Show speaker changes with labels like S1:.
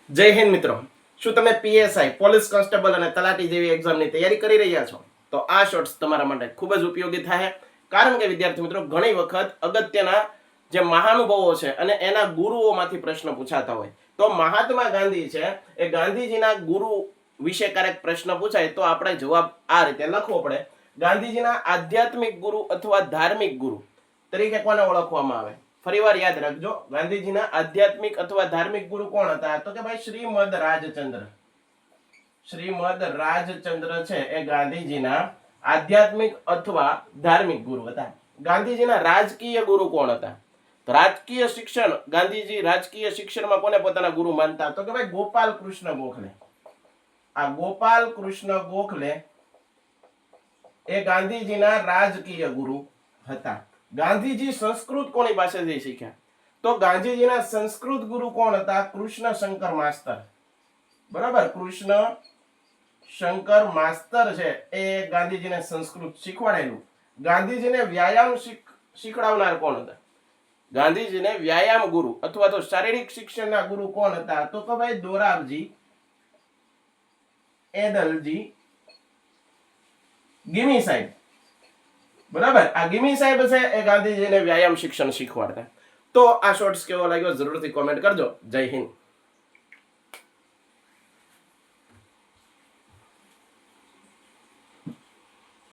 S1: જય હિન્દ મિત્રો, શું તમે પીએસઆઈ પોલીસ કોન્સ્ટેબલ અને તલાટી જેવી એક્ઝામની તૈયારી કરી રહ્યા છો? તો આ શોર્ટ્સ તમારા માટે ખૂબ જ ઉપયોગી થાય. કારણ કે વિદ્યાર્થી મિત્રો, ઘણી વખત અગત્યના જે મહાનુભાવો છે અને એના ગુરુઓમાંથી પ્રશ્ન પૂછાતા હોય. તો મહાત્મા ગાંધી છે, એ ગાંધીજીના ગુરુ વિશે ક્યારેક પ્રશ્ન પૂછાય તો આપણે જવાબ આ રીતે લખવો પડે. ગાંધીજીના આધ્યાત્મિક ગુરુ અથવા ધાર્મિક ગુરુ તરીકે કોને ઓળખવામાં આવે? ફરીવાર યાદ રાખજો, ગાંધીજીના આધ્યાત્મિક અથવા ધાર્મિક ગુરુ કોણ હતા? તો કે ભાઈ શ્રીમદ રાજચંદ્ર. શ્રીમદ રાજચંદ્ર છે એ ગાંધીજીના આધ્યાત્મિક અથવા ધાર્મિક ગુરુ હતા. ગાંધીજીના રાજકીય ગુરુ કોણ હતા? તો રાજકીય શિક્ષણ, ગાંધીજી રાજકીય શિક્ષણમાં કોને પોતાના ગુરુ માનતા? તો કે ભાઈ ગોપાલ કૃષ્ણ ગોખલે. આ ગોપાલ કૃષ્ણ ગોખલે એ ગાંધીજીના રાજકીય ગુરુ હતા. ગાંધીજી સંસ્કૃત કોની પાસેથી શીખ્યા? તો ગાંધીજીના સંસ્કૃત ગુરુ કોણ હતા? કૃષ્ણ શંકર માસ્તર. બરાબર, કૃષ્ણ શંકર માસ્તર છે એ ગાંધીજીને સંસ્કૃત શીખવાડેલું. ગાંધીજીને વ્યાયામ શીખડાવનાર કોણ હતા? ગાંધીજીને વ્યાયામ ગુરુ અથવા તો શારીરિક શિક્ષણના ગુરુ કોણ હતા? તો કે ભાઈ દોરાબજી એદલજી ગિમી સાહેબ. બરાબર, આ ગિમી સાહેબ છે એ ગાંધીજીને વ્યાયામ શિક્ષણ શીખવાડતા. તો આ શોર્ટ્સ કેવો લાગ્યો જરૂરથી કોમેન્ટ કરજો. જય હિન્દ.